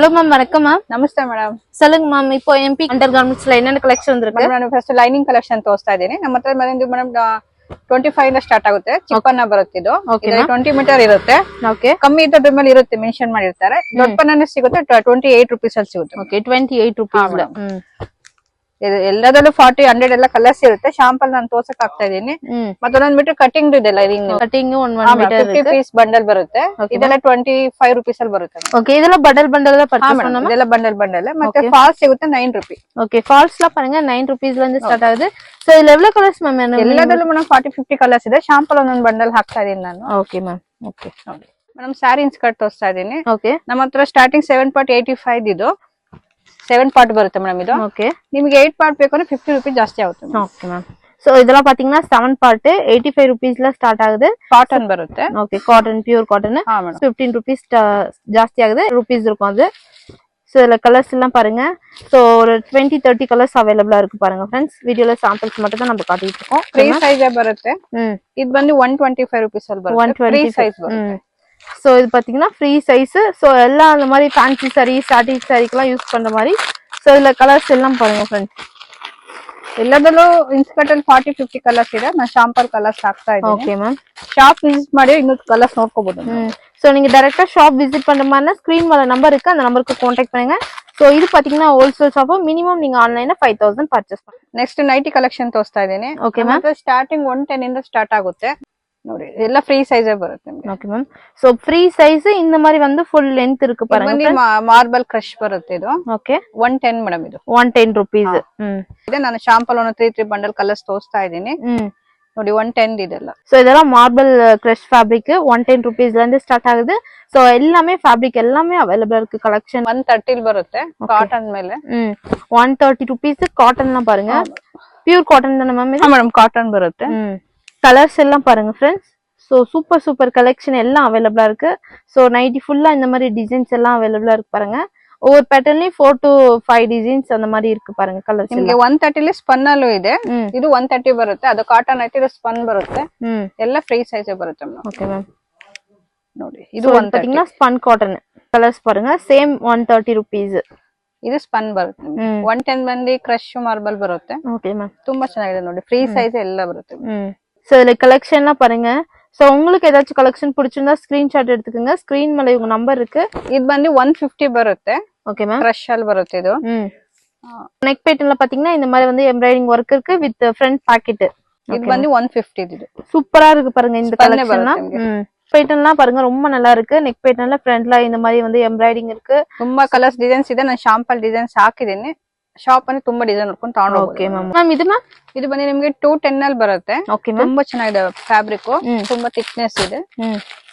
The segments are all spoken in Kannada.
Hello ma'am, வணக்கம் ma'am. ನಮಸ್ತೆ ಮೇಡಮ್. சொல்லுங்க ma'am, இப்போ MP ಅಂಡರ್ಗಾರ್ಮೆಂಟ್ಸ್ ல என்னென்ன ಕಲೆಕ್ಷನ್ ಇರುತ್ತೆ? ನಾನು ಫಸ್ಟ್ ಲೈನಿಂಗ್ ಕಲೆಕ್ಷನ್ ತೋರಿಸ್ತಾ ಇದ್ದೀನಿ. ನಮ್ಮ ಹತ್ರ ಬಂದು ಮೇಡಮ್ 25 ಇಂದ ಸ್ಟಾರ್ಟ್ ಆಗುತ್ತೆ. ಚಿಪ್ಪನ್ನ ಬರುತ್ತೆ ಇದು. ಇದು 20 ಮೀಟರ್ ಇರುತ್ತೆ. ಓಕೆ. ಕಮ್ಮಿ ಇದ್ದದ್ರ ಮೇಲೆ ಇರುತ್ತೆ ಮೆನ್ಷನ್ ಮಾಡಿರ್ತಾರೆ. ದೊಡ್ಡ ಪನ್ನನೇ ಸಿಗುತ್ತೆ 28 ರೂಪೀಸ್ ಅಲ್ಲಿ ಸಿಗುತ್ತೆ. Okay 28 rupees. ಇದು ಎಲ್ಲದಲ್ಲೂ 40 100 ಎಲ್ಲ ಕಲರ್ಸ್ ಇರುತ್ತೆ. ಶಾಂಪಲ್ ನಾನು ತೋರ್ಸಕ್ ಆಗ್ತಾ ಇದೀನಿ. ಮತ್ತೆ ಒಂದೊಂದು ಮೀಟರ್ ಕಟಿಂಗ್ ಇದೆ lining. Cutting 1 meter 50 piece bundle ಬರುತ್ತೆ. ಇದೆಲ್ಲ 25 ರೂಪೀಸ್ ಅಲ್ಲಿ ಬರುತ್ತೆ. ಓಕೆ ಇದೆಲ್ಲ ಬಂಡಲ್ ಪರ್ಚೇಸ್ பண்ணனும். ಇದೆಲ್ಲ ಬಂಡಲ್ ಮತ್ತೆ ಫಾಲ್ಸ್ ಸಿಗುತ್ತೆ 9 ರೂಪಾಯಿ. ಓಕೆ ಫಾಲ್ಸ್ ಲ பாருங்க 9 ರೂಪೀಸ್ ல இருந்து ಸ್ಟಾರ್ಟ್ ಆಗುತ್ತೆ. ಸೋ ಇಲ್ಲಿ ಎவ்வளவு ಕಲರ್ಸ್ ಮ್ಯಾಮ್? ಎಲ್ಲದಲ್ಲೂ ಮೇಡಮ್ 40 50 ಕಲರ್ಸ್ ಇದೆ. ಶಾಂಪಲ್ ಒಂದೊಂದು ಬಂಡಲ್ ಹಾಕ್ತಾ ಇದೀನಿ ನಾನು. Okay ma'am. Okay madam sari skirt ತೋರಿಸ್ತಾ ಇದೀನಿ. ಓಕೆ ನಮ್ಮ ಹತ್ರ ಸ್ಟಾರ್ಟಿಂಗ್ 7.85 ಇದು 7 ಪಾರ್ಟ್ ಬರುತ್ತೆ ಮೇಡಮ್ ಇದು. ಓಕೆ ನಿಮಗೆ 8 ಪಾರ್ಟ್ ಬೇಕು ಅಂದ್ರೆ 50 ರೂಪಾಯಿ ಜಾಸ್ತಿ ಆಗುತ್ತೆ. Okay ma'am. சோ இதெல்லாம் பாத்தீங்கன்னா 7 பார்ட் 85 ரூபீஸ்ல ஸ்டார்ட் ஆகுது. காட்டன் ಬರುತ್ತೆ. Okay cotton pure cotton 15 rupees ஜாஸ்தி ஆகுது. ரூபீஸ் இருக்கும் அது. சோ இதுல கலர்ஸ் எல்லாம் பாருங்க. சோ ஒரு 20 30 கலர்ஸ் அவேலபிளா இருக்கு பாருங்க फ्रेंड्स. வீடியோல சாம்பிள்ஸ் மட்டும் தான் நம்ம காட்டிட்டு இருக்கோம். ಫ್ರೀ ಸೈಜ್ ಬರುತ್ತೆ. ಇದು ಬಂದು 125 ರೂಪೀಸ್ ಅಲ್ಲಿ ಬರುತ್ತೆ. ಫ್ರೀ ಸೈಜ್ ಬರುತ್ತೆ. சோ இது பாத்தீங்கன்னா ஃப்ரீ சைஸ். சோ எல்லாம் அந்த மாதிரி ஃபேன்சி சாரி ஸ்டாட்டிக் சாரிக்குலாம் யூஸ் பண்ற மாதிரி. சோ இதுல கலர்ஸ் எல்லாம் பாருங்க फ्रेंड्स. ಎಲ್ಲದಲ್ಲೂ ಇನ್ಸ್ಕರ್ಟ್ ಅಲ್ಲಿ 40 50 ಕಲರ್ಸ್ ಇದೆ. ನಾನು ಶಾಂಪಲ್ ಕಲರ್ಸ್ ಹಾಕ್ತಾ ಇದ್ದೀನಿ. Okay ma'am. ಶಾಪ್ ವಿಸಿಟ್ ಮಾಡಿ ಇನ್ನೂ ಕಲರ್ಸ್ ನೋಡ್ಕೋಬಹುದು. சோ நீங்க டைரக்டா ஷாப் விசிட் பண்ற மாதிரினா ஸ்கிரீன் மேல நம்பர் இருக்கு, அந்த நம்பருக்கு கான்டாக்ட் பண்ணுங்க. சோ இது பாத்தீங்கன்னா ஹோல்சேல் ஷாப். மினிமம் நீங்க ஆன்லைன்ல 5000 ಪರ್ಚೇಸ್ ಮಾಡಿ. ನೆಕ್ಸ್ಟ್ ನೈಟಿ ಕಲೆಕ್ಷನ್ ತೋರಿಸ್ತಾ ಇದ್ದೀನಿ. Okay ma'am. ಸ್ಟಾರ್ಟಿಂಗ್ 110 ಇಂದ ಸ್ಟಾರ್ಟ್ ಆಗುತ್ತೆ ನೋಡಿ. ಎಲ್ಲ ಫ್ರೀ ಸೈಜ್ ಬರುತ್ತೆ ನಿಮಗೆ. Okay ma'am. So free size இந்த மாதிரி வந்து ಫುಲ್ ಲೆಂತ್ இருக்கு பாருங்க. ಮಾರ್ಬಲ್ ಕ್ರಶ್ ಬರುತ್ತೆ ಇದು. ಓಕೆ 110 ಮೇಡಮ್ ಇದು 110 ರೂಪೀಸ್. ಇದೆ ನಾನು ಶಾಂಪಲ್ ಒಂದು 3 ಬಂಡಲ್ ಕಲರ್ಸ್ ತೋರಿಸ್ತಾ ಇದ್ದೀನಿ ನೋಡಿ. 110 ಇದೆಲ್ಲ. சோ இதெல்லாம் மார்பிள் கிரஷ் ஃபேப்ரிக் 110 ரூபீஸ்ல இருந்து ஸ்டார்ட் ஆகுது. சோ எல்லாமே ஃபேப்ரிக் எல்லாமே அவேலபிளா இருக்கு. கலெக்ஷன் 130 ಬರುತ್ತೆ ಕಾಟನ್ ಮೇಲೆ. 130 ரூபீஸ் காட்டன்லாம் பாருங்க. பியூர் காட்டன் தான மேம் இது? ಮೇಡಮ್ ಕಾಟನ್ ಬರುತ್ತೆ. கலர்ஸ் எல்லாம் பாருங்க फ्रेंड्स. சோ சூப்பர் கலெக்ஷன் எல்லாம் அவேலபிளா இருக்கு. சோ நைட்டி ஃபுல்லா இந்த மாதிரி டிசைன்ஸ் எல்லாம் அவேலபிளா இருக்கு பாருங்க. ஒவ்வொரு பேட்டர்ன்லயும் 4 to 5 டிசைன்ஸ் அந்த மாதிரி இருக்கு பாருங்க. கலர்ஸ் ನಿಮಗೆ 130 ಲಿ ಸ್ಪನ್ ಅಲ್ಲೂ ಇದೆ. ಇದು 130 ಬರುತ್ತೆ. ಅದು ಕಾಟನ್ ಐತಿ, ಇದು ಸ್ಪನ್ ಬರುತ್ತೆ. ಎಲ್ಲ ಫ್ರೀ ಸೈಜ್ ಬರುತ್ತೆ ಮೇಡಮ್. ಓಕೆ ಮ್ಯಾಮ್ ನೋಡಿ. ಇದು பாத்தீங்கன்னா ஸ்பன் காட்டன் கலர்ஸ் பாருங்க. Same 130 rupees. ಇದು ಸ್ಪನ್ ಬರುತ್ತೆ. 110 ಬಂದಿ ಕ್ರಶ್ ಮಾರ್ಬಲ್ ಬರುತ್ತೆ. Okay ma'am. ತುಂಬಾ ಚೆನ್ನಾಗಿದೆ ನೋಡಿ. ಫ್ರೀ ಸೈಜ್ ಎಲ್ಲ ಬರುತ್ತೆ. சோ இதுல கலெக்ஷன்லாம் பாருங்க. சோ உங்களுக்கு ஏதாச்சும் கலெக்ஷன் பிடிச்சிருந்தா ஸ்கிரீன்ஷாட் எடுத்துக்கங்க. ஸ்கிரீன் மேல இவங்க நம்பர் இருக்கு. ಇದು ಬಂದು 150 ಬರುತ್ತೆ. Okay ma'am. ಕ್ರಶ್ ಅಲ್ಲಿ ಬರುತ್ತೆ ಇದು. ನೆಕ್ பேட்டர்ன்ல பாத்தீங்கன்னா இந்த மாதிரி வந்து எம்ப்ராய்டிங் வர்க் இருக்கு வித் ஃப்ரண்ட் பாக்கெட். ಇದು ಬಂದು 150 ಇದು. சூப்பரா இருக்கு பாருங்க இந்த கலெக்ஷன்லாம். பேட்டர்ன்லாம் பாருங்க ரொம்ப நல்லா இருக்கு. நெக் பேட்டர்ன்ல ஃப்ரண்ட்ல இந்த மாதிரி வந்து எம்ப்ராய்டிங் இருக்கு. ತುಂಬಾ ಕಲರ್ಸ್ ಡಿಸೈನ್ಸ್ ಇದೆ. ನಾನು ಶಾಂಪಲ್ ಡಿಸೈನ್ಸ್ ಹಾಕಿದ್ದೀನಿ. ಶಾಪ್ ಅಲ್ಲಿ ತುಂಬಾ ಡಿಸೈನ್ ನೋಡ್ಕೊಂಡು ತಗೊಂಡು ಹೋಗಿ. Okay ma'am. ಇದು ಮ್ಯಾಮ್ ಇದು ಬಂದು ನಿಮಗೆ 210 ಅಲ್ಲಿ ಬರುತ್ತೆ. Okay ma'am. ತುಂಬಾ ಚೆನ್ನಾಗಿದೆ ಫ್ಯಾಬ್ರಿಕ್. ತುಂಬಾ ಥಿಕ್ನೆಸ್ ಇದೆ.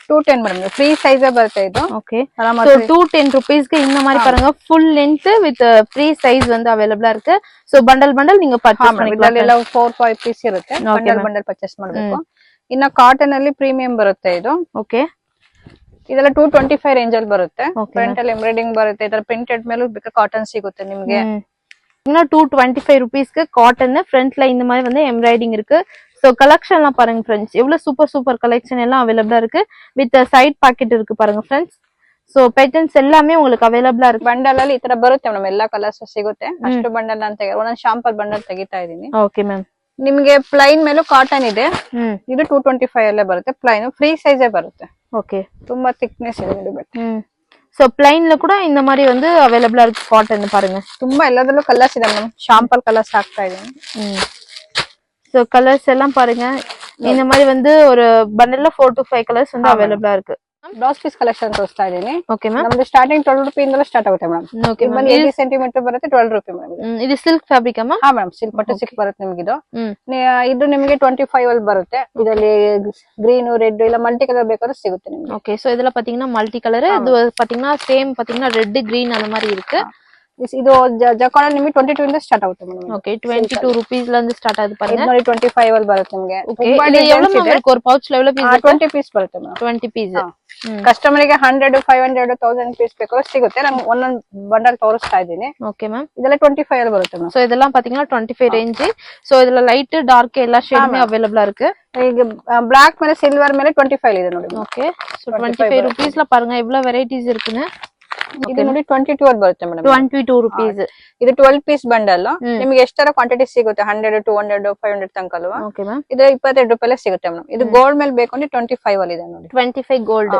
210 ಮೇಡಮ್. ಫ್ರೀ ಸೈಜ್ ಬರುತ್ತೆ ಇದು. ஓகே சோ 210 ரூபீஸ்க்கு இந்த மாதிரி பாருங்க full length with free size வந்து அவேலபிளா இருக்கு. சோ பண்டல் நீங்க பர்ಚೇಸ್ பண்ணிக்கலாம். ಇದೆಲ್ಲ 4-5 ಪೀಸ್ ಇರುತ್ತೆ. ಬಂಡಲ್ ಪರ್ಚೇಸ್ ಮಾಡಬೇಕು. ಇನ್ನ ಕಾಟನ್ ಅಲ್ಲಿ ಪ್ರೀಮಿಯಂ ಬರುತ್ತೆ ಇದು. ಓಕೆ ಇದೆಲ್ಲ 225 ರೇಂಜ್ ಅಲ್ಲಿ ಬರುತ್ತೆ. ಫ್ರಂಟ್ ಅಲ್ಲಿ ಎಂಬ್ರಾಯ್ಡಿಂಗ್ ಬರುತ್ತೆ. ಇದರ ಪ್ರಿಂಟೆಡ್ ಮೇಲೂ ಬೇಕಾ ಕಾಟನ್ ಸಿಗುತ್ತೆ ನಿಮಗೆ. இன்னும் 225 ரூபீஸ்க்கு காட்டன் ஃப்ரண்ட்ல இந்த மாதிரி வந்து எம்ப்ராய்டிங் இருக்கு. சோ கலெக்ஷன்லாம் பாருங்க फ्रेंड्स. எவ்வளவு சூப்பர் கலெக்ஷன் எல்லாம் அவேலபிளா இருக்கு. வித் சைடு பாக்கெட் இருக்கு பாருங்க फ्रेंड्स. சோ பேட்டர்ன்ஸ் எல்லாமே உங்களுக்கு ಅವೇಲபிளா இருக்கு. ಬಂಡಲ್ ಅಲ್ಲಿ ಈ ತರ ಬರುತ್ತೆ ಮೇಡಮ್. ಎಲ್ಲಾ ಕಲರ್ಸ್ ಸಿಗುತ್ತೆ. ಅಷ್ಟು ಬಂಡಲ್ ಅಂತ ಒಂದೊಂದು ಶಾಂಪಲ್ ಬಂಡಲ್ ತೆಗಿತಾ ಇದೀನಿ. Okay ma'am. ನಿಮಗೆ ಪ್ಲೈನ್ ಮೇಲೂ ಕಾಟನ್ ಇದೆ. ಇದು 225 ಅಲ್ಲೇ ಬರುತ್ತೆ. ಪ್ಲೈನ್ ಫ್ರೀ ಸೈಜ್ ಬರುತ್ತೆ. ಓಕೆ ತುಂಬಾ ಥಿಕ್ನೆಸ್ ಇದೆ ನೋಡಿ ಬಟ್. சோ பிளைன்ல கூட இந்த மாதிரி வந்து அவேலபிளா இருக்கு காட்டன் பாருங்க. ತುಂಬಾ ಎಲ್ಲದಲ್ಲೂ ಕಲರ್ಸ್ ಇದೆ ಮೇಡಮ್. ಶಾಂಪಲ್ ಕಲರ್ಸ್ ಹಾಕ್ತಾ ಇದೀನಿ. சோ கலர்ஸ் எல்லாம் பாருங்க. இந்த மாதிரி வந்து ஒரு பண்டல்ல 4 to 5 கலர்ஸ் வந்து அவேலபிளா இருக்கு. ಬ್ಲೌಸ್ ಪೀಸ್ ಕಲೆಕ್ಷನ್ ತೋರಿಸ್ತಾ ಇದೀನಿ. Okay ma'am. ನಮ್ದು ಸ್ಟಾರ್ಟಿಂಗ್ 12 ರೂಪಾಯಿ ಇಂದಲೇ ಸ್ಟಾರ್ಟ್ ಆಗುತ್ತೆ ಮೇಡಮ್. Okay ma'am. 80 ಸೆಂಟಿಮೀಟರ್ ಬರುತ್ತೆ 12 ರೂಪಾಯಿ ಮೇಡಮ್. ಇದು ಸಿಲ್ಕ್ ಫ್ಯಾಬ್ರಿಕ್ ಅಮ್ಮ? ಹಾ ಮೇಡಮ್. ಸಿಲ್ಕ್ ಪಟ್ಟು ಸಿಲ್ಕ್ ಬರುತ್ತೆ ನಿಮಗೆ ಇದು. ಇದು ನಿಮಗೆ 25 ಅಲ್ಲಿ ಬರುತ್ತೆ. ಇದರಲ್ಲಿ ಗ್ರೀನ್ ರೆಡ್ ಇಲ್ಲ ಮಲ್ಟಿ ಕಲರ್ ಬೇಕಾದ್ರೆ ಸಿಗುತ್ತೆ ನಿಮಗೆ. ஓகே சோ இதெல்லாம் பாத்தீங்கன்னா மல்டி கலர். இது பாத்தீங்கன்னா சேம் பாத்தீங்கன்னா ரெட் கிரீன் அந்த மாதிரி இருக்கு. ಇದು ಜಕಾರ್ಡ್ ನಿಮಗೆ 22 ಇಂದ ಸ್ಟಾರ್ಟ್ ಆಗುತ್ತೆ ಮೇಡಮ್. ಓಕೆ 22 ರೂಪೀಸ್ல இருந்து ಸ್ಟಾರ್ಟ್ ಆಗುತ್ತೆ ಪಾருங்க. ಇದು ನೋಡಿ 25 ಅಲ್ಲಿ ಬರುತ್ತೆ ನಿಮಗೆ. ತುಂಬಾ ಡಿಸೈನ್ಸ್ ಇದೆ. ஒரு ಪೌಚ್ ಲೆವೆಲ್ ಪೀಸ್ 20 ಪೀಸ್ ಬರುತ್ತೆ ಮೇಡಮ್. 20 ಪೀಸ್. ಕಸ್ಟಮರ್ ಗೆ 100 500 1000 ಪೀಸ್ ಬೇಕಾದ್ರೆ ಸಿಗುತ್ತೆ. ನಾನು ಒಂದೊಂದು ಬಂಡಲ್ ತೋರಿಸ್ತಾ ಇದ್ದೀನಿ. Okay ma'am. ಇದೆಲ್ಲ 25 ಅಲ್ಲಿ ಬರುತ್ತೆ ಮೇಡಮ್. சோ இதெல்லாம் பாத்தீங்கன்னா 25 ரேஞ்ச். சோ இதுல லைட் டார்க் எல்லா ஷேடுமே அவேலபிளா இருக்கு. ಈಗ ಬ್ಲಾಕ್ ಮೇಲೆ ಸಿಲ್ವರ್ ಮೇಲೆ 25 ಇದೆ ನೋಡಿ. ಓಕೆ ಸೋ 25 ರೂಪೀಸ್ல பாருங்க இவ்ளோ வெரைட்டிஸ் இருக்குன்னு. ಇದು ನೋಡಿ 22 ಅಲ್ಲಿ ಬರುತ್ತೆ ಮೇಡಮ್. 22 rupees. ಇದು 12 ಪೀಸ್ ಬಂಡಲ್. ನಿಮ್ಗೆ ಎಷ್ಟರ ಕ್ವಾಂಟಿಟಿ ಸಿಗುತ್ತೆ, 100, 200, 500 ತನಕ ಅಲ್ವಾ. Okay ma'am. ಇದು 22 ರೂಪಾಯಿ ಸಿಗುತ್ತೆ ಮೇಡಮ್. ಇದು ಗೋಲ್ಡ್ ಮೇಲೆ ಬೇಕು ಅಂದ್ರೆ 25 ಅಲ್ಲಿ ಇದೆ ನೋಡಿ. 25 ಗೋಲ್ಡ್.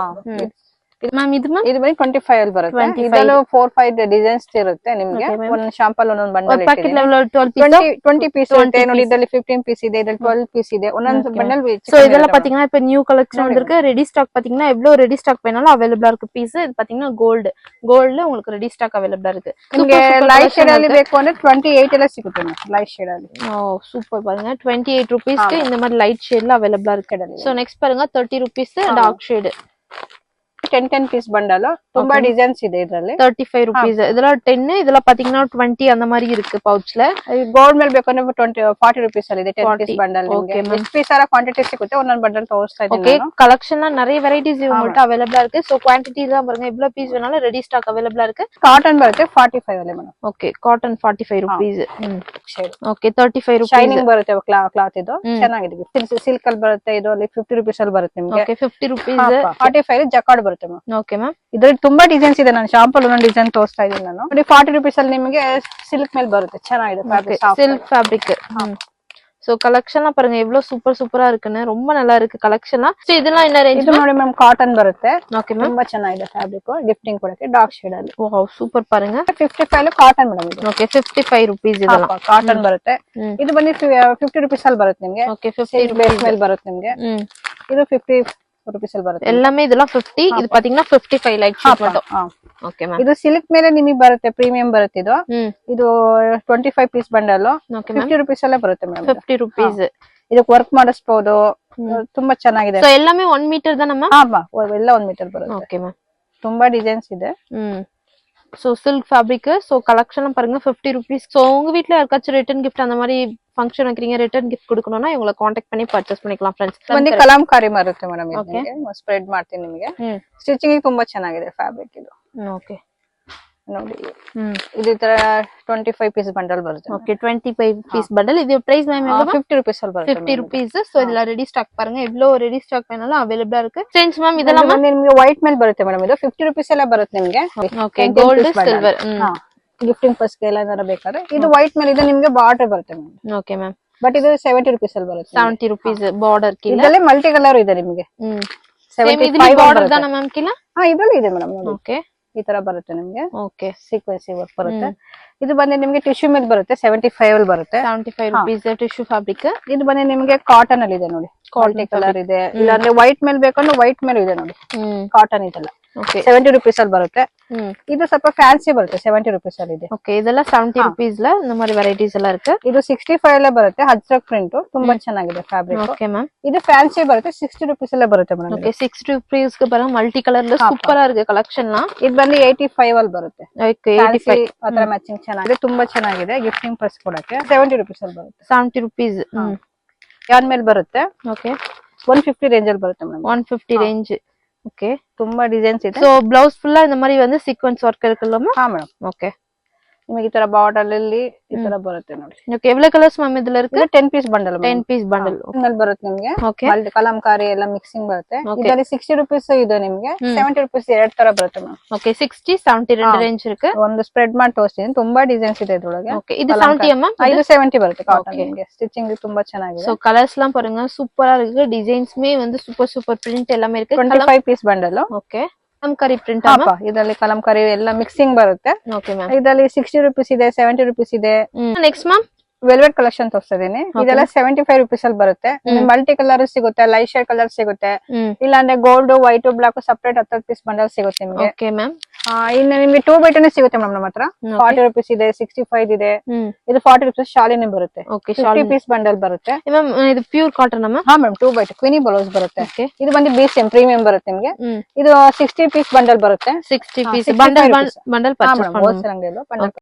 ಮ್ಯಾಮ್ ಇದು ಮ್ಯಾಮ್ ಇದು ಬರೀ 25 ಅಲ್ಲಿ ಬರುತ್ತೆ. ಇದರಲ್ಲೂ 4-5 ಡಿಸೈನ್ಸ್ ಇರುತ್ತೆ ನಿಮ್ಗೆ. ಒಂದ್ ಶಾಂಪಲ್ ಒಂದೊಂದು ಬಂಡಲ್ ಪ್ಯಾಕೆಟ್ ಲೆವೆಲ್ 20 ಪೀಸ್ ಇರುತ್ತೆ ನೋಡಿ. ಇದರಲ್ಲಿ 15 ಪೀಸ್ ಇದೆ, ಇದರಲ್ಲಿ 12 பீஸ் ಇದೆ. ಒಂದೊಂದು ಬಂಡಲ್. சோ இதெல்லாம் பாத்தீங்கன்னா இப்ப நியூ கலெக்ஷன் வந்திருக்கு. ரெடி ஸ்டாக் பாத்தீங்கன்னா எவ்வளவு ரெடி ஸ்டாக் வேணாலும் அவைலபிளா இருக்கு. பீஸ் இது பாத்தீங்கன்னா கோல்ட்ல உங்களுக்கு ரெடி ஸ்டாக் அவைலபிளா இருக்கு. ನಿಮಗೆ ಲೈಟ್ ಶೇಡ್ ಅಲ್ಲಿ ಬೇಕು ಅಂದ್ರೆ 28 ಎಲ್ಲ ಸಿಗುತ್ತೆ ಲೈಟ್ ಶೇಡ್ ಅಲ್ಲಿ. ஓ சூப்பர் பாருங்க. 28 rupeesக்கு இந்த மாதிரி லைட் ஷேட்ல அவைலபிளா இருக்கு. சோ நெக்ஸ்ட் பாருங்க 30 rupees dark shade. 10 piece bundle. ತುಂಬಾ ಡಿಸೈನ್ಸ್ ಇದೆ ಇದರಲ್ಲಿ. 35 rupees. ಇದೆಲ್ಲ 10, ಇದೆಲ್ಲ ಪಾத்தீங்கன்னா 20 அந்த மாதிரி இருக்கு பவுச்ல. ಗೋಲ್ಡ್ ಮೇಲೆ ಬೇಕು ಅಂದ್ರೆ 40 ರೂಪೀಸ್ ಅಲ್ಲಿ ಇದೆ 10 ಪೀಸ್ ಬಂಡಲ್. ನಿಮಗೆ ಎಷ್ಟು ಪೀಸ್ ಆರ ಕ್ವಾಂಟಿಟಿ ಸಿಗುತ್ತೆ ಒಂದೊಂದು ಬಂಡಲ್ ತೋರಿಸ್ತಾ ಇದ್ದೀನಿ ನಾನು. ಓಕೆ ಕಲೆಕ್ಷನ್ நிறைய வெரைட்டிஸ் இவங்கள்ட்ட அவைலபிளா இருக்கு. சோ குவாண்டிட்டி தான் பாருங்க எவ்வளவு பீஸ் வேணாலும் ரெடி ஸ்டாக் அவைலபிளா இருக்கு. ಕಾಟನ್ ಬರುತ್ತೆ 45 ಅಲ್ಲಿ madam. Okay cotton 45 rupees. Okay 35 rupees. Shining ಬರುತ್ತೆ ಕ್ಲಾತ್ ಇದು ಚೆನ್ನಾಗಿದೆ. ಸಿಲ್ಕ್ ಅಲ್ಲಿ ಬರುತ್ತೆ. ಇದು ಅಲ್ಲಿ 50 ರೂಪೀಸ್ ಅಲ್ಲಿ ಬರುತ್ತೆ ನಿಮಗೆ. Okay 50 rupees. 45 ಜಕಾರ್ಡ್ ಬರುತ್ತೆ ಮ್ಯಾಮ್. Okay ma'am. ಇದ್ರಲ್ಲಿ ತುಂಬಾ ಡಿಸೈನ್ಸ್ ಇದೆ. ನಾನು ಶಾಂಪಲ್ ಒಂದೊಂದು ಡಿಸೈನ್ ತೋರಿಸ್ತಾ ಇದ್ದೀನಿ ನಾನು ನೋಡಿ. 40 ರೂಪೀಸ್ ಅಲ್ಲಿ ನಿಮಗೆ ಸಿಲ್ಕ್ ಮೇಲೆ ಬರುತ್ತೆ. ಚೆನ್ನಾಗಿದೆ ಸಿಲ್ಕ್ ಫ್ಯಾಬ್ರಿಕ್. சோ கலெக்ஷன்லாம் பாருங்க எவ்வளவு சூப்பரா இருக்குன்னு. ரொம்ப நல்லா இருக்கு கலெக்ஷன்லாம். சோ இதெல்லாம் என்ன ரேஞ்ச்? ಇದು ನೋಡಿ ಮ್ಯಾಮ್ ಕಾಟನ್ ಬರುತ್ತೆ. Okay ma'am. ತುಂಬಾ ಚೆನ್ನಾಗಿದೆ ಫ್ಯಾಬ್ರಿಕ್. ಗಿಫ್ಟಿಂಗ್ ಕೊಡಕ್ಕೆ ಡಾರ್ಕ್ ಶೇಡ್ ಅಲ್ಲಿ. ವಾವ್ ಸೂಪರ್ ಪಾருங்க. 55 ಕಾಟನ್ ಮೇಡಮ್ ಇದು. ಓಕೆ 55 rupees ಇದೆಲ್ಲ ಕಾಟನ್ ಬರುತ್ತೆ. ಇದು ಬಂದು 50 ರೂಪೀಸ್ ಅಲ್ಲಿ ಬರುತ್ತೆ ನಿಮಗೆ. ಓಕೆ 50 ಬೇಸ್ ಮೇಲೆ ಬರುತ್ತೆ ನಿಮಗೆ. ಇದು 50 ರೂಪೀಸ್ ಅಲ್ಲಿ ಬರುತ್ತೆ. எல்லாமே இதெல்லாம் 50. இது பாத்தீங்கன்னா 55 லைட் ஷேட் மட்டும். Okay ma'am. ಇದು ಸಿಲ್ಕ್ ಮೇಲೆ ನಿಮಗೆ ಬರುತ್ತೆ. ಪ್ರೀಮಿಯಂ ಬರುತ್ತೆ ಇದು. ಇದು 25 ಪೀಸ್ ಬಂಡಲ್. 50 ರೂಪೀಸ್ ಅಲ್ಲೇ ಬರುತ್ತೆ ಮೇಡಮ್. 50 rupees. ಇದಕ್ಕೆ ವರ್ಕ್ ಮಾಡಿಸಬಹುದು. ತುಂಬಾ ಚೆನ್ನಾಗಿದೆ. ಸೋ ಎಲ್ಲಾமே 1 ಮೀಟರ್ தான ಮ್ಯಾಮ್? ಎಲ್ಲ 1 ಮೀಟರ್ ಬರುತ್ತೆ. Okay ma'am. ತುಂಬಾ ಡಿಸೈನ್ಸ್ ಇದೆ. So silk fabric. So collection பாருங்க 50 rupees. சோ உங்க வீட்ல யாருக்காச்சும் ரிட்டர்ன் gift அந்த மாதிரி ஃபங்க்ஷன் வைக்கிறீங்க, ரிட்டர்ன் gift கொடுக்கணும்னா இவங்களை காண்டாக்ட் பண்ணி பர்ச்சேஸ் பண்ணிக்கலாம் ಫ್ರೆಂಡ್ಸ್. ಒಂದು ಕಲಾಂಕಾರಿ ಬರುತ್ತೆ ಮೇಡಮ್. ಇದಕ್ಕೆ ಸ್ಪ್ರೆಡ್ ಮಾಡ್ತೀನಿ ನಿಮಗೆ. ಸ್ಟಿಚಿಂಗ್ ತುಂಬಾ ಚೆನ್ನಾಗಿದೆ ಫ್ಯಾಬ್ರಿಕ್ ಇದು. ಓಕೆ ನೋಡಿ ಇದು ತರ 25 ಪೀಸ್ ಬಂಡಲ್ ಬರುತ್ತೆ. Okay 25 piece bundle. ಇದು ಪ್ರೈಸ್ ಮ್ಯಾಮ್ 50 ರೂಪೀಸ್ ಅಲ್ಲಿ ಬರುತ್ತೆ. 50 rupees. சோ இதெಲ್ಲ ರೆಡಿ ಸ್ಟಾಕ್ பாருங்க எவ்வளவு ரெடி ஸ்டாக் வேணாலும் அவைலபிளா இருக்கு. ಫ್ರೆಂಡ್ಸ್ ಮ್ಯಾಮ್ ಇದೆಲ್ಲ ನಿಮಗೆ ವೈಟ್ ಮೇಲೆ ಬರುತ್ತೆ ಮೇಡಮ್. ಇದು 50 ರೂಪೀಸ್ ಎಲ್ಲ ಬರುತ್ತೆ ನಿಮಗೆ. Okay gold silver. Gifting purse ಎಲ್ಲ ಏನಾರ ಬೇಕಾದ್ರೆ ಇದು ವೈಟ್ ಮೇಲೆ ಇದೆ ನಿಮಗೆ ಬಾರ್ಡರ್ ಬರುತ್ತೆ ಮೇಡಮ್. Okay ma'am. ಬಟ್ ಇದು 70 ರೂಪೀಸ್ ಅಲ್ಲಿ ಬರುತ್ತೆ. 70 rupees ಬಾರ್ಡರ್ ಕಿಲ್ಲ. ಇದರಲ್ಲಿ ಮಲ್ಟಿ ಕಲರ್ ಇದೆ ನಿಮಗೆ. 75 ಬಾರ್ಡರ್ ದಾನ ಮ್ಯಾಮ್ ಕಿಲ್ಲ. ಇದರಲ್ಲಿ ಇದೆ ಮೇಡಮ್ ನೋಡಿ. ಓಕೆ ಈ ತರ ಬರುತ್ತೆ ನಿಮಗೆ. ಓಕೆ ಸೀಕ್ವೆನ್ಸಿ ವರ್ಕ್ ಬರುತ್ತೆ. ಇದು ಬಂದು ನಿಮಗೆ ಟಿಶ್ಯೂ ಮೇಲೆ ಬರುತ್ತೆ. 75 ಅಲ್ಲಿ ಬರುತ್ತೆ. 75 rupees ಟಿಶ್ಯೂ ಫ್ಯಾಬ್ರಿಕ್. ಇದು ಬಂದು ನಿಮಗೆ ಕಾಟನ್ ಅಲ್ಲಿ ಇದೆ ನೋಡಿ. ಕ್ವಾಲಿಟಿ ಕಲರ್ ಇದೆ. ಇಲ್ಲಾಂದ್ರೆ ವೈಟ್ ಮೇಲೆ ಬೇಕಂದ್ರೆ ವೈಟ್ ಮೇಲೆ ಇದೆ ನೋಡಿ. ಕಾಟನ್ ಇದೆಲ್ಲ 70 ರೂಪೀಸ್ ಅಲ್ಲಿ ಬರುತ್ತೆ. ಇದು ಸ್ವಲ್ಪ ಫ್ಯಾನ್ಸಿ ಬರುತ್ತೆ. 70 ರೂಪೀಸ್ ಅಲ್ಲಿ ಇದೆ. ಓಕೆ ಇದೆಲ್ಲ 70 rupees ல இந்த மாதிரி வெரைட்டிஸ் எல்லாம் இருக்கு. ಇದು 65 ಅಲ್ಲೇ ಬರುತ್ತೆ. ಅಜ್ರಕ್ ಪ್ರಿಂಟ್ ತುಂಬಾ ಚೆನ್ನಾಗಿದೆ ಫ್ಯಾಬ್ರಿಕ್. Okay ma'am. ಇದು ಫ್ಯಾನ್ಸಿ ಬರುತ್ತೆ. 60 ರೂಪೀಸ್ ಅಲ್ಲೇ ಬರುತ್ತೆ ಮೇಡಮ್. ಓಕೆ 60 rupees ಗೆ ಬರೋ ಮಲ್ಟಿ ಕಲರ್ ಸೂಪರ್ ಆಗಿದೆ ಕಲೆಕ್ಷನ್. ಇದು ಬಂದು 85 ಅಲ್ಲಿ ಬರುತ್ತೆ. ಓಕೆ 85 ಅದರ ಮ್ಯಾಚಿಂಗ್ ಚೆನ್ನಾಗಿದೆ. ತುಂಬಾ ಚೆನ್ನಾಗಿದೆ. ಗಿಫ್ಟಿಂಗ್ ಪರ್ಸ್ ಕೊಡಕ್ಕೆ 70 ರೂಪೀಸ್ ಅಲ್ಲಿ ಬರುತ್ತೆ. 70 rupees. ಯಾನ್ ಮೇಲೆ ಬರುತ್ತೆ. ಓಕೆ 150 ರೇಂಜ್ ಅಲ್ಲಿ ಬರುತ್ತೆ ಮೇಡಮ್. 150 ರೇಂಜ್. ಓಕೆ ತುಂಬಾ ಡಿಸೈನ್ಸ್ ಇದೆ. ಸೋ ಬ್ಲೌಸ್ ಫುಲ್ இந்த மாதிரி வந்து ಸೀಕ್ವೆನ್ಸ್ ವರ್ಕ್ இருக்குல்ல ಹಾ ಮೇಡಮ್. ಓಕೆ ನಿಮಗೆ ಈ ತರ ಬಾರ್ಡರ್ ಅಲ್ಲಿ ಈ ತರ ಬರುತ್ತೆ ನೋಡಿ. ಓಕೆ ಎவ்வளவு ಕಲರ್ಸ್ ಮ್ಯಾಮ್ ಇದೆಲ್ಲ ಇருக்கு? 10 ಪೀಸ್ ಬಂಡಲ್. 10 ಪೀಸ್ ಬಂಡಲ್ ಮೇಲೆ ಬರುತ್ತೆ ನಿಮಗೆ. ಓಕೆ ಕಲಂಕಾರಿ ಎಲ್ಲ ಮಿಕ್ಸಿಂಗ್ ಬರುತ್ತೆ. ಇದರಲ್ಲಿ 60 ರೂಪೀಸ್ ಇದೆ ನಿಮಗೆ. 70 ರೂಪೀಸ್ ಎರಡು ತರ ಬರುತ್ತೆ ಮ್ಯಾಮ್. ಓಕೆ 60 70 రెండు ರೇಂಜ್ ಇருக்கு. ಒಂದು ಸ್ಪ್ರೆಡ್ ಮಾಡಿ ತೋರಿಸ್ತೀನಿ. ತುಂಬಾ ಡಿಸೈನ್ಸ್ ಇದೆ ಇದ್ರೊಳಗೆ. ಓಕೆ ಇದು 70 ಅಮ್ಮ. ಇದು 70 ಬರುತ್ತೆ ಕಾಟನ್. ನಿಮಗೆ ಸ್ಟಿಚಿಂಗ್ ತುಂಬಾ ಚೆನ್ನಾಗಿದೆ. சோ கலர்ஸ் எல்லாம் பாருங்க சூப்பரா இருக்கு. டிசைன்ஸ்மே வந்து சூப்பர் பிரிண்ட் எல்லாமே இருக்கு. 25 piece bundle. Okay Kalamkari print ಅಮ್ಮ. ಇದರಲ್ಲಿ ಕಲಂಕಾರಿ ಎಲ್ಲ ಮಿಕ್ಸಿಂಗ್ ಬರುತ್ತೆ. Okay ma'am. ಇದರಲ್ಲಿ 60 ರೂಪೀಸ್ ಇದೆ, 70 ರೂಪೀಸ್ ಇದೆ. ನೆಕ್ಸ್ಟ್ ಮ್ಯಾಮ್ ವೆಲ್ವೆಟ್ ಕಲೆಕ್ಷನ್ ತೋರಿಸ್ತಿದ್ದೀನಿ. ಇದೆಲ್ಲ 75 ರೂಪೀಸ್ ಅಲ್ಲಿ ಬರುತ್ತೆ. ಮಲ್ಟಿ ಕಲರ್ ಸಿಗುತ್ತೆ, ಲೈಟ್ ಶೇಡ್ ಕಲರ್ ಸಿಗುತ್ತೆ. ಇಲ್ಲಾಂದ್ರೆ gold white black separate 10 piece bundle ಸಿಗುತ್ತೆ ನಿಮಗೆ. Okay ma'am. ಇನ್ನು ನಿಮಗೆ 2 ಬೈ 10 ಸಿಗುತ್ತೆ ಮೇಡಮ್ ನಮ್ಮ ಹತ್ರ. 40 ರೂಪೀಸ್ ಇದೆ, 65 ಇದೆ. ಇದು 40 ರೂಪೀಸ್ ಶಾಲಿನೇ ಬರುತ್ತೆ. 50 ಪೀಸ್ ಬಂಡಲ್ ಬರುತ್ತೆ. ಮ್ಯಾಮ್ ಇದು ಪ್ಯೂರ್ ಕಾಟನ್ ಅಮ್ಮ. ಹಾ ಮ್ಯಾಮ್ 2 ಬೈ 2 ಕ್ವಿನಿ ಬ್ಲೌಸ್ ಬರುತ್ತೆ. ಇದು ಬಂದು BCM ಪ್ರೀಮಿಯಂ ಬರುತ್ತೆ ನಿಮಗೆ. ಇದು 60 ಪೀಸ್ ಬಂಡಲ್ ಬರುತ್ತೆ. 60 ಪೀಸ್ ಬಂಡಲ್ ಪರ್ಚೇಸ್ ಮಾಡಿ. ಹೋಲ್ಸೇಲ್ ಅಂಗಡಿಯಲ್ಲಿ